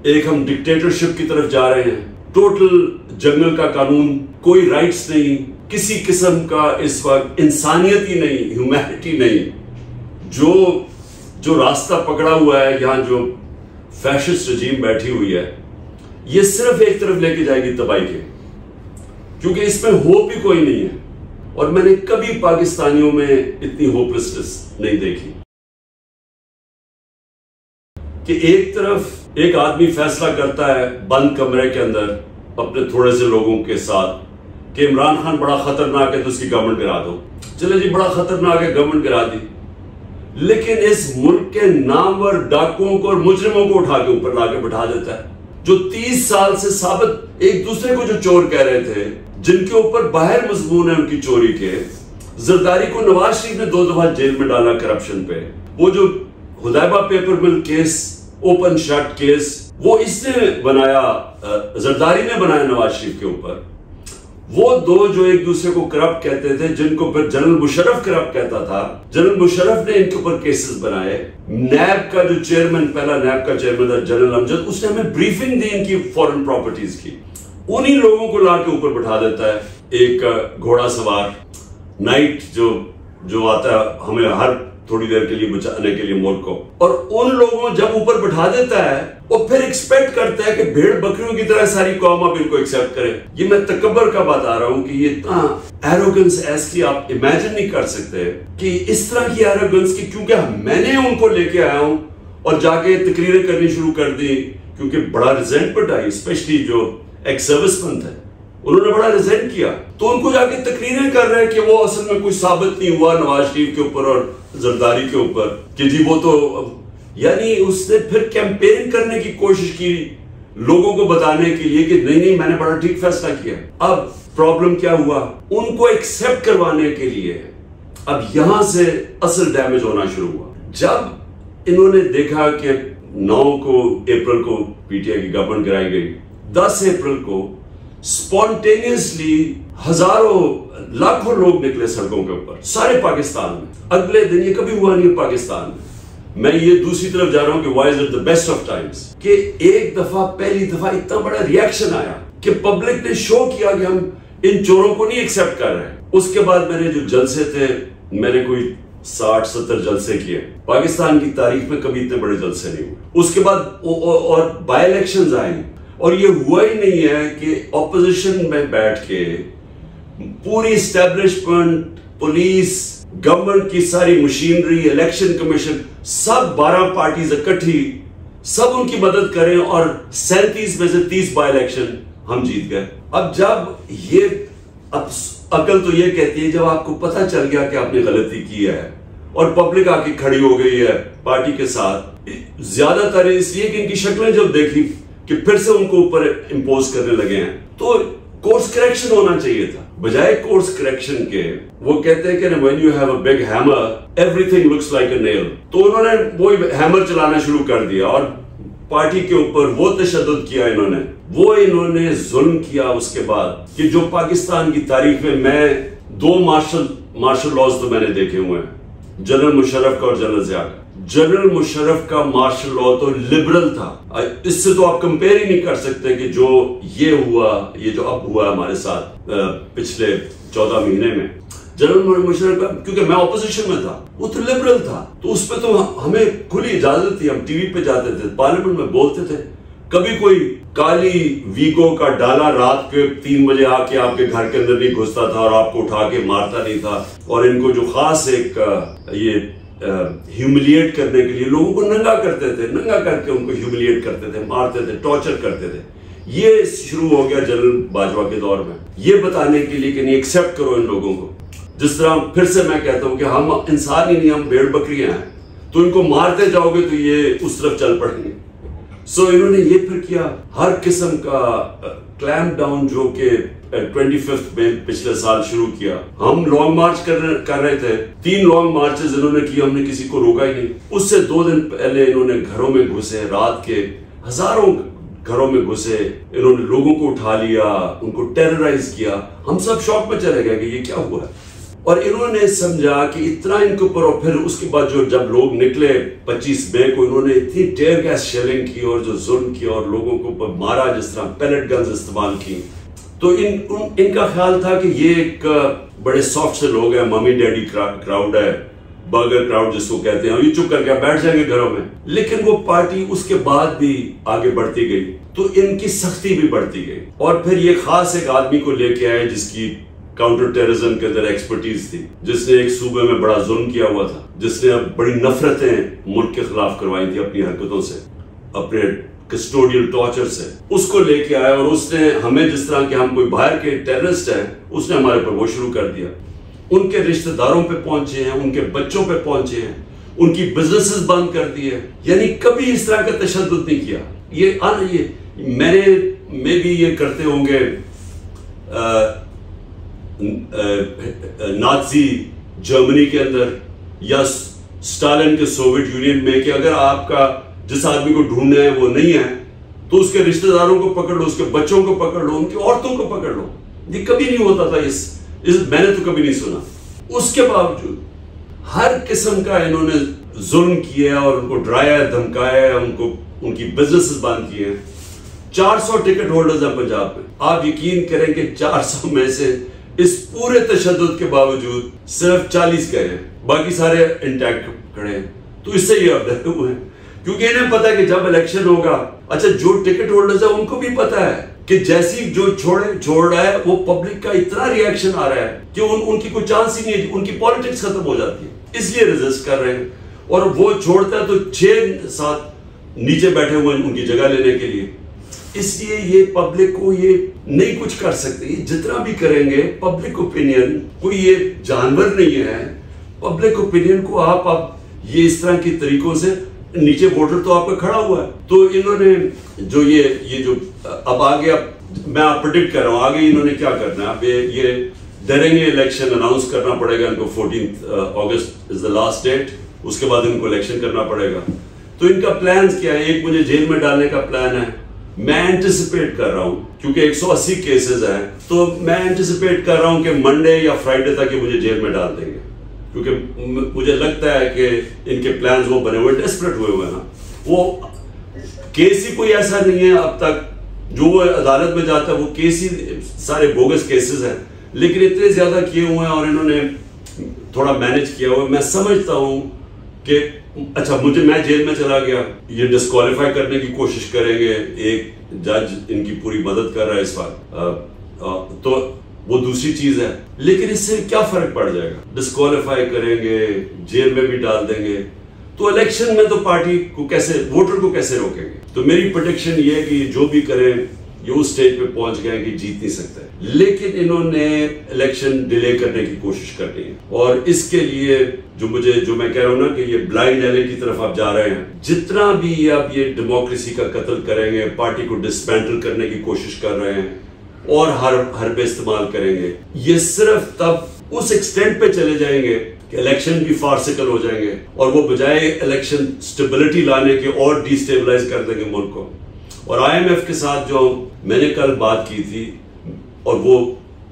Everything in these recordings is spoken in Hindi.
एक हम डिक्टेटरशिप की तरफ जा रहे हैं, टोटल जंगल का कानून, कोई राइट्स नहीं, किसी किस्म का इस वक्त इंसानियत ही नहीं, ह्यूमैनिटी नहीं। जो रास्ता पकड़ा हुआ है, यहां जो फैशिस्ट रजीम बैठी हुई है, ये सिर्फ एक तरफ लेके जाएगी तबाही के, क्योंकि इसमें होप ही कोई नहीं है। और मैंने कभी पाकिस्तानियों में इतनी होपलेसनेस नहीं देखी कि एक तरफ एक आदमी फैसला करता है बंद कमरे के अंदर अपने थोड़े से लोगों के साथ कि इमरान खान बड़ा खतरनाक है तो उसकी गवर्नमेंट गिरा दो। चले जी, बड़ा खतरनाक है, गवर्नमेंट गिरा दी, लेकिन इस मुल्क के नामवर डाकुओं को और मुजरिमों को उठा के ऊपर लाके बिठा देता है, जो 30 साल से साबित एक दूसरे को जो चोर कह रहे थे, जिनके ऊपर बाहर मजबून है उनकी चोरी के। जरदारी को नवाज शरीफ ने 2 दफा जेल में डाला करप्शन पे। वो जो Hudaibiya paper mill case, open shut case, वो इसने बनाया, जरदारी ने बनाया नवाज शरीफ के ऊपर। वो दो जो एक दूसरे को करप्ट कहते थे, जिनको फिर जनरल मुशर्रफ करप्ट कहता था, जनरल मुशर्रफ ने इनके ऊपर केसेस बनाए। नैब का जो चेयरमैन, पहला नैब का चेयरमैन था जनरल अमजद, उसने हमें ब्रीफिंग दी इनकी फॉरेन प्रॉपर्टीज की। उन्हीं लोगों को लाके ऊपर बिठा देता है एक घोड़ा सवार नाइट जो आता है हमें हर थोड़ी देर के लिए बचाने के लिए मुल्क को, और उन लोगों जब ऊपर बिठा देता है वो फिर एक्सपेक्ट करता है कि भेड़ बकरियों की तरह सारी कौम अब इनको एक्सेप्ट करे। ये मैं तकब्बर का बता रहा हूं कि ये इतना एरोगेंस ऐसी आप इमेजिन नहीं कर सकते कि इस तरह की एरोगेंस की, क्योंकि मैंने उनको लेके आया हूं और जाके तकरीरें करनी शुरू कर दी, क्योंकि बड़ा रिजेंटमेंट आई, स्पेशली जो एक्स सर्विसमैन थे, उन्होंने बड़ा रिजेंट किया, तो उनको जाके तकरीरें कर रहे हैं कि वो असल में कोई साबित नहीं हुआ नवाज शरीफ के ऊपर और जरदारी के ऊपर, कि जी वो तो, यानी उसने फिर कैंपेन करने की कोशिश की लोगों को बताने के लिए कि नहीं मैंने बड़ा ठीक फैसला किया। अब प्रॉब्लम क्या हुआ, उनको एक्सेप्ट करवाने के लिए अब यहां से असल डैमेज होना शुरू हुआ। जब इन्होंने देखा कि 9 अप्रैल को पीटीआई की गवर्नमेंट गिराई गई, 10 अप्रैल को स्पॉन्टेनियसली हजारों लाखों लोग निकले सड़कों के ऊपर सारे पाकिस्तान में। अगले दिन, ये कभी हुआ नहीं पाकिस्तान में। मैं ये दूसरी तरफ जा रहा हूं कि why is it the best of times, कि एक दफा, पहली दफा इतना बड़ा रिएक्शन आया कि पब्लिक ने शो किया कि हम इन चोरों को नहीं एक्सेप्ट कर रहे हैं। उसके बाद मेरे जो जलसे थे, मैंने कोई 60-70 जलसे किए। पाकिस्तान की तारीख में कभी इतने बड़े जलसे नहीं हुए। उसके बाद और बाय इलेक्शंस आई, और ये हुआ ही नहीं है कि ऑपोजिशन में बैठ के पूरी एस्टेब्लिशमेंट, पुलिस, गवर्नमेंट की सारी मशीनरी, इलेक्शन कमीशन, सब 12 पार्टीज इकट्ठी, सब उनकी मदद करें और 37 में से 30 बाय इलेक्शन हम जीत गए। अब जब ये, अब अकल तो ये कहती है, जब आपको पता चल गया कि आपने गलती की है और पब्लिक आके खड़ी हो गई है पार्टी के साथ, ज्यादातर इसलिए कि इनकी शक्लें जब देखी कि फिर से उनको ऊपर इंपोज करने लगे हैं, तो कोर्स करेक्शन होना चाहिए था। बजाय कोर्स करेक्शन के वो कहते हैं कि when you have a big hammer everything looks like a nail. तो उन्होंने वो हैमर चलाना शुरू कर दिया और पार्टी के ऊपर वो तशद्दुद किया इन्होंने जुल्म किया। उसके बाद कि जो पाकिस्तान की तारीख में, मैं 2 मार्शल लॉज तो मैंने देखे हुए हैं, जनरल मुशर्रफ का और जनरल जिया का। जनरल मुशर्रफ का मार्शल लॉ तो लिबरल था, इससे तो आप कंपेयर ही नहीं कर सकते कि जो ये हुआ, ये जो अब हुआ हमारे साथ पिछले 14 महीने में। जनरल मुशर्रफ का, क्योंकि मैं ऑपोजिशन में था, वो तो लिबरल था, तो उस पर तो हमें खुली इजाजत थी, हम टीवी पे जाते थे, पार्लियामेंट में बोलते थे। कभी कोई काली वीगो का डाला रात के 3 बजे आके आपके घर के अंदर नहीं घुसता था और आपको उठा के मारता नहीं था। और इनको जो खास एक ये ह्यूमिलिएट करने के लिए लोगों को नंगा करते थे, नंगा करके उनको ह्यूमिलिएट करते थे, मारते थे, टॉर्चर करते थे। ये शुरू हो गया जनरल बाजवा के दौर में, ये बताने के लिए कि नहीं एक्सेप्ट करो इन लोगों को। जिस तरह फिर से मैं कहता हूं कि हम इंसान ही नहीं, हम भेड़ बकरियां हैं, तो इनको मारते जाओगे तो ये उस तरफ चल पड़ेंगे। सो इन्होंने ये फिर किया, हर किस्म का क्लैम्प डाउन जो कि 25 में पिछले साल शुरू किया। हम लॉन्ग मार्च कर रहे थे, 3 लॉन्ग मार्चेस इन्होंने किए, हमने किसी को रोका ही नहीं। उससे 2 दिन पहले इन्होंने घरों में घुसे, रात के हजारों घरों में घुसे, इन्होंने लोगों को उठा लिया, उनको टेरराइज किया। हम सब शॉक में चले गए कि ये क्या हुआ है। और इन्होंने समझा कि इतना इनके ऊपर, और फिर उसके बाद जब लोग निकले 25 मई को, इन्होंने इतनी टेयर गैस शेलिंग की और जो जुल्म किया और लोगों को ऊपर मारा, जिस तरह पैलेट गन्स इस्तेमाल की। तो इनका ख्याल था कि ये एक बड़े सॉफ्ट से लोग हैं, मम्मी डैडी क्राउड है, बर्गर क्राउड जिसको कहते हैं, ये चुप करके बैठ जाएंगे घरों में। लेकिन वो पार्टी उसके बाद भी आगे बढ़ती गई, तो इनकी सख्ती भी बढ़ती गई। और फिर ये खास एक आदमी को लेके आए जिसकी काउंटर टेररिज्म के अंदर एक्सपर्टीज थी, जिसने एक सूबे में बड़ा जुल्म किया हुआ था, जिसने बड़ी नफरतें मुल्क के खिलाफ करवाई थी अपनी हरकतों से, अपने कस्टोडियल टॉर्चर से। उसको लेके आया और उसने हमें, जिस तरह के हम कोई बाहर के टेररिस्ट हैं, उसने हमारे पर वो शुरू कर दिया। उनके रिश्तेदारों पे पहुंचे हैं, उनके बच्चों पे पहुंचे हैं, उनकी बिजनेसेस बंद कर दिए। यानी कभी इस तरह का तशद्दुद नहीं किया। ये मैं भी ये करते होंगे नाजी जर्मनी के अंदर या स्टालिन के सोवियत यूनियन में, कि अगर आपका जिस आदमी को ढूंढना है वो नहीं है तो उसके रिश्तेदारों को पकड़ लो, उसके बच्चों को पकड़ लो, उनकी औरतों को पकड़ लो। ये कभी नहीं होता था, मैंने तो कभी नहीं सुना। उसके बावजूद हर किस्म का इन्होंने जुल्म किया और उनको डराया, धमकाया, उनकी बिजनेसेस बंद किए हैं। 400 टिकट होल्डर्स हैं पंजाब में। आप यकीन करेंगे 400 में से इस पूरे तशद्दुद के बावजूद सिर्फ 40 गए हैं, बाकी सारे इंटैक्ट खड़े हैं। तो इससे ये अब डरे हुए हैं, क्योंकि इन्हें पता है कि जब इलेक्शन होगा, अच्छा जो टिकट होल्डर्स है उनको भी पता है कि जैसी जो छोड़ रहा है, वो पब्लिक का इतना रिएक्शन आ रहा है कि उनकी कोई चांस ही नहीं है, उनकी पॉलिटिक्स खत्म हो जाती है, इसलिए रेजिस्ट कर रहे हैं। और वो छोड़ता है तो 6-7 नीचे बैठे हुए हैं उनकी जगह लेने के लिए। इसलिए ये पब्लिक को ये नहीं कुछ कर सकते, जितना भी करेंगे पब्लिक ओपिनियन, कोई ये जानवर नहीं है। पब्लिक ओपिनियन को आप ये इस तरह के तरीकों से, नीचे वोटर तो आपका खड़ा हुआ है, तो इन्होंने जो ये जो अब आगे, अब मैं आप प्रेडिक्ट कर रहा हूं आगे इन्होंने क्या करना है। अब ये डरेंगे, इलेक्शन अनाउंस करना पड़ेगा इनको, 14 अगस्त इज द लास्ट डेट, उसके बाद इनको इलेक्शन करना पड़ेगा। तो इनका प्लान क्या है? एक, मुझे जेल में डालने का प्लान है। मैं एंटिसिपेट कर रहा हूं, क्योंकि 180 केसेस हैं, तो मैं एंटिसिपेट कर रहा हूं कि मंडे या फ्राइडे तक ये मुझे जेल में डाल देंगे, क्योंकि मुझे लगता है कि इनके प्लान्स वो बने हुए, डेस्परेट हुए हुए हैं। वो केस ही कोई ऐसा नहीं है अब तक जो वो अदालत में जाता है, वो केस ही सारे बोगस केसेस हैं, लेकिन इतने ज्यादा किए हुए हैं और इन्होंने थोड़ा मैनेज किया हुआ। मैं समझता हूं कि अच्छा, मैं जेल में चला गया, ये डिस्क्वालीफाई करने की कोशिश करेंगे, एक जज इनकी पूरी मदद कर रहा है इस बार, तो वो दूसरी चीज है, लेकिन इससे क्या फर्क पड़ जाएगा? डिस्क्वालीफाई करेंगे, जेल में भी डाल देंगे, तो इलेक्शन में तो पार्टी को कैसे, वोटर को कैसे रोकेंगे? तो मेरी प्रेडिक्शन ये है कि जो भी करें, ये उस स्टेज पे पहुंच गए कि जीत नहीं सकते, लेकिन इन्होंने इलेक्शन डिले करने की कोशिश करनी है। और इसके लिए जो मैं कह रहा हूं ना कि ये ब्लाइंड एले की तरफ आप जा रहे हैं, जितना भी अब ये डेमोक्रेसी का कत्ल करेंगे, पार्टी को डिसमेंटल करने की कोशिश कर रहे हैं और हरबे इस्तेमाल करेंगे, ये सिर्फ तब उस एक्सटेंट पे चले जाएंगे कि इलेक्शन भी फार्सिकल हो जाएंगे और वो बजाय इलेक्शन स्टेबिलिटी लाने के और डिस्टेबलाइज कर देंगे मुल्क को। और IMF के साथ जो मैंने कल बात की थी, और वो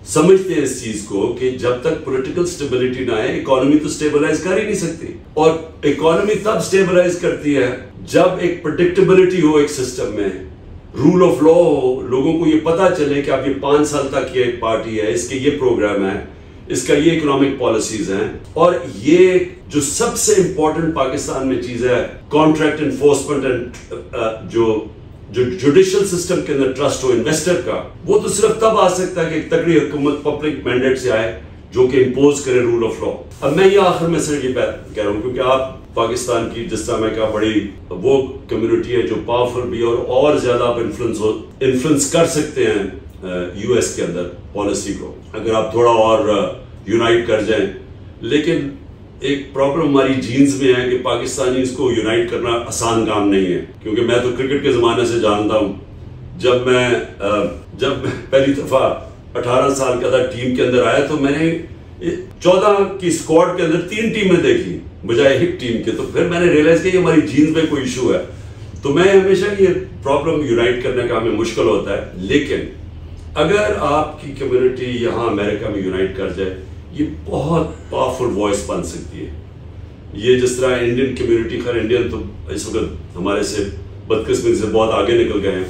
समझते हैं इस चीज को कि जब तक पॉलिटिकल स्टेबिलिटी ना आए, इकोनॉमी तो स्टेबलाइज कर ही नहीं सकती। और इकोनॉमी तब स्टेबलाइज करती है जब एक प्रेडिक्टेबिलिटी हो एक सिस्टम में, रूल ऑफ लॉ हो, लोगों को ये पता चले कि अब ये 5 साल तक ये पार्टी है, इसके ये प्रोग्राम है, इसका ये इकोनॉमिक पॉलिसीज हैं। और ये जो सबसे इंपॉर्टेंट पाकिस्तान में चीज है, कॉन्ट्रैक्ट एनफोर्समेंट एंड जो जुडिशियल सिस्टम के अंदर ट्रस्ट हो इन्वेस्टर का, वो तो सिर्फ तब आ सकता है कि एक तगड़ी हुकूमत पब्लिक मैंडेट से आए जो कि इंपोज करे रूल ऑफ लॉ। अब मैं ये आखिर में सिर्फ ये कह रहा हूं क्योंकि आप पाकिस्तान की, जिस तरह मैं कहा, बड़ी वो कम्युनिटी है जो पावरफुल भी और ज्यादा आप इन्फ्लुएंस कर सकते हैं यूएस के अंदर पॉलिसी को, अगर आप थोड़ा और यूनाइट कर जाएं। लेकिन एक प्रॉब्लम हमारी जीन्स में है कि पाकिस्तानी इसको यूनाइट करना आसान काम नहीं है, क्योंकि मैं तो क्रिकेट के जमाने से जानता हूं। जब मैं पहली दफा 18 साल का था, टीम के अंदर आया, तो मैंने 14 की स्क्वाड के अंदर 3 टीमें देखी बजाय एक टीम के। तो फिर मैंने रियलाइज किया हमारी जीन्स में कोई इशू है। तो मैं हमेशा ये प्रॉब्लम यूनाइट करने का हमें मुश्किल होता है, लेकिन अगर आपकी कम्युनिटी यहाँ अमेरिका में यूनाइट कर जाए, ये बहुत पावरफुल वॉइस बन सकती है। ये जिस तरह इंडियन कम्युनिटी, खैर इंडियन तो इस वक्त हमारे से बदकिस्मती से बहुत आगे निकल गए हैं,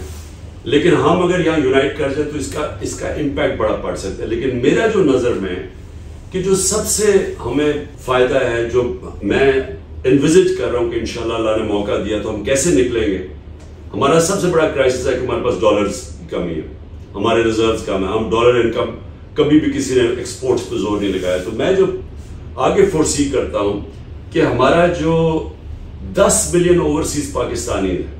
लेकिन हम अगर यहाँ यूनाइट कर जाए तो इसका इम्पैक्ट बड़ा पड़ सकता है। लेकिन मेरा जो नज़र में कि जो सबसे हमें फ़ायदा है, जो मैं इन्विजिट कर रहा हूँ कि इंशाल्लाह अल्लाह ने मौका दिया तो हम कैसे निकलेंगे। हमारा सबसे बड़ा क्राइसिस है कि हमारे पास डॉलर्स की कमी है, हमारे रिजर्व्स कम है, हम डॉलर इनकम कभी भी किसी ने एक्सपोर्ट्स पर जोर नहीं लगाया। तो मैं जो आगे फोरसी करता हूँ कि हमारा जो 10 मिलियन ओवरसीज पाकिस्तानी है,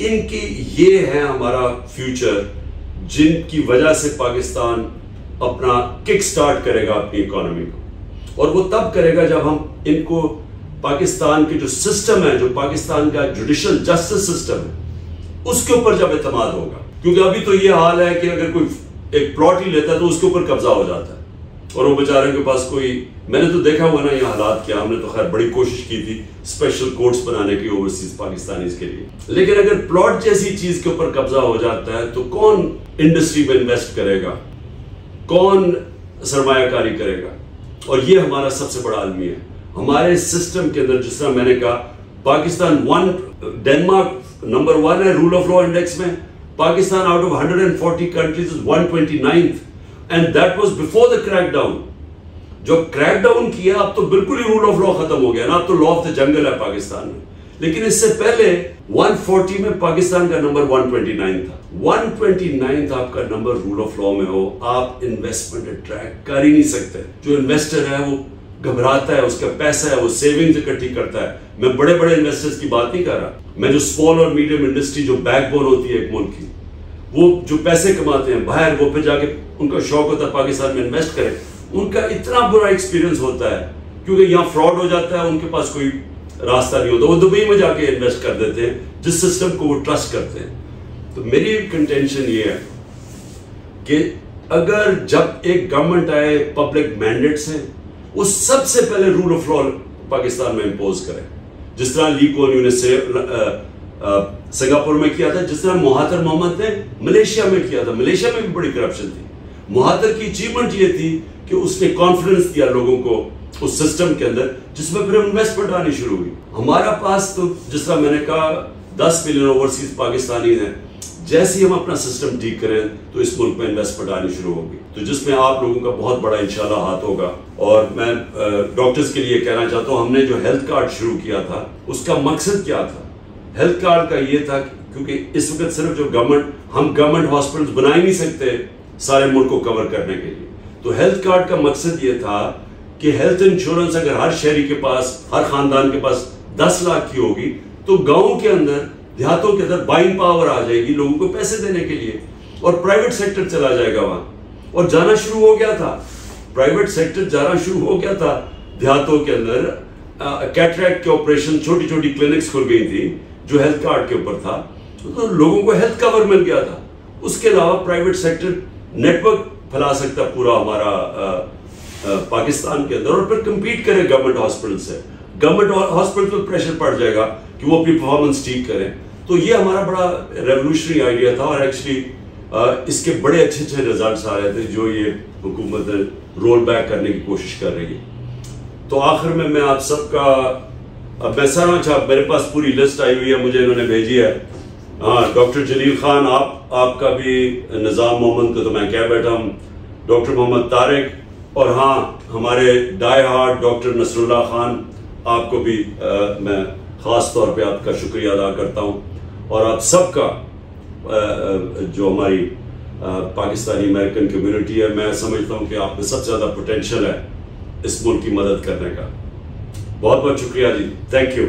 इनकी ये है हमारा फ्यूचर, जिनकी वजह से पाकिस्तान अपना किक स्टार्ट करेगा अपनी इकोनॉमी को। और वो तब करेगा जब हम इनको पाकिस्तान के जो सिस्टम है, जो पाकिस्तान का जुडिशल जस्टिस सिस्टम है, उसके ऊपर जब एतमाद होगा। क्योंकि अभी तो ये हाल है कि अगर कोई एक प्लॉट ही लेता है तो उसके ऊपर कब्जा हो जाता है और वो बेचारे के पास कोई, मैंने तो देखा हुआ ना ये हालात क्या। हमने तो खैर बड़ी कोशिश की थी स्पेशल कोर्ट्स बनाने की ओवरसीज पाकिस्तानीज के लिए, लेकिन अगर प्लॉट जैसी चीज के ऊपर कब्जा हो जाता है तो कौन इंडस्ट्री में इन्वेस्ट करेगा, कौन सरमायाकारी करेगा। और ये हमारा सबसे बड़ा अलमी है हमारे सिस्टम के अंदर। जिस तरह मैंने कहा, पाकिस्तान डेनमार्क नंबर 1 है रूल ऑफ लॉ इंडेक्स में, Pakistan out of 140 countries is 129th, and that was before the crackdown. जो क्रैकडाउन किया अब तो बिल्कुल ही रूल ऑफ लॉ खत्म हो गया ना, अब तो लॉ ऑफ द जंगल है पाकिस्तान में। लेकिन इससे पहले 140 में पाकिस्तान का नंबर 129 था। 129 आपका नंबर रूल ऑफ लॉ में हो, आप इन्वेस्टमेंट अट्रैक्ट कर ही नहीं सकते। जो इन्वेस्टर है वो घबराता है, उसका पैसा है वो सेविंग्स इकट्ठी करता है। मैं बड़े बड़े इन्वेस्टर्स की बात नहीं कर रहा, मैं जो स्मॉल और मीडियम इंडस्ट्री जो बैकबोन होती है एक मुल्क की, वो जो पैसे कमाते हैं बाहर, वो फिर जाके उनका शौक होता है पाकिस्तान में इन्वेस्ट करें। उनका इतना बुरा एक्सपीरियंस होता है क्योंकि यहाँ फ्रॉड हो जाता है, उनके पास कोई रास्ता नहीं होता, वो दुबई में जाके इन्वेस्ट कर देते हैं जिस सिस्टम को वो ट्रस्ट करते हैं। तो मेरी कंटेंशन ये है कि अगर जब एक गवर्नमेंट आए, पब्लिक मैंडेट्स हैं, वो सबसे पहले रूल ऑफ लॉ पाकिस्तान में इंपोज करें, जिस तरह ली कुआन यू ने सिंगापुर में किया था, जिस तरह महातिर मोहम्मद ने मलेशिया में किया था। मलेशिया में भी बड़ी करप्शन थी। महातिर की अचीवमेंट ये थी कि उसने कॉन्फिडेंस दिया लोगों को उस सिस्टम के अंदर, जिसमें फिर इन्वेस्टमेंट आनी शुरू हुई। हमारा पास तो जिस तरह मैंने कहा 10 मिलियन ओवरसीज पाकिस्तानी हैं, जैसे ही हम अपना सिस्टम ठीक करें तो इस मुल्क में इन्वेस्टमेंट आनी शुरू होगी, तो जिसमें आप लोगों का बहुत बड़ा इंशाल्लाह हाथ होगा। और मैं डॉक्टर्स के लिए कहना चाहता हूँ, हमने जो हेल्थ कार्ड शुरू किया था उसका मकसद क्या था? हेल्थ कार्ड का ये था क्योंकि इस वक्त सिर्फ जो हम गवर्नमेंट हॉस्पिटल्स बना ही नहीं सकते सारे मुल्क को कवर करने के लिए, तो हेल्थ कार्ड का मकसद ये था कि हेल्थ इंश्योरेंस अगर हर शहरी के पास, हर खानदान के पास 10 लाख की होगी, तो गाँव के अंदर, देहातों के अंदर बाइंग पावर आ जाएगी लोगों को पैसे देने के लिए, और प्राइवेट सेक्टर चला जाएगा वहां। और जाना शुरू हो गया था, प्राइवेट सेक्टर जाना शुरू हो गया था देहातों के अंदर। कैटरैक्ट के ऑपरेशन, छोटी छोटी क्लिनिक्स खुल गई थी जो हेल्थ कार्ड के ऊपर था, तो लोगों को हेल्थ कवर मिल गया था। उसके अलावा प्राइवेट सेक्टर नेटवर्क फैला सकता पूरा हमारा पाकिस्तान के अंदर, और फिर कंपीट करे गवर्नमेंट हॉस्पिटल से। गवर्नमेंट हॉस्पिटल पर प्रेशर पड़ जाएगा कि वो अपनी परफॉर्मेंस ठीक करें। तो ये हमारा बड़ा रेवोल्यूशनरी आइडिया था, और एक्चुअली इसके बड़े अच्छे अच्छे रिजल्ट्स आ रहे थे जो ये हुकूमत रोल बैक करने की कोशिश कर रही है। तो आखिर में मैं आप सबका, अब मैं सर मेरे पास पूरी लिस्ट आई हुई है, मुझे इन्होंने भेजी है। हाँ, डॉक्टर जलील खान, आपका भी, निज़ाम मोहम्मद को तो मैं कह बैठा हूँ, डॉक्टर मोहम्मद तारिक, और हाँ हमारे die hard doctor Nasrullah Khan, आपको भी मैं ख़ास तौर पे आपका शुक्रिया अदा करता हूँ। और आप सबका जो हमारी पाकिस्तानी अमेरिकन कम्युनिटी है, मैं समझता हूँ कि आप में सबसे ज़्यादा पोटेंशियल है इस मुल्क की मदद करने का। बहुत बहुत शुक्रिया जी, थैंक यू।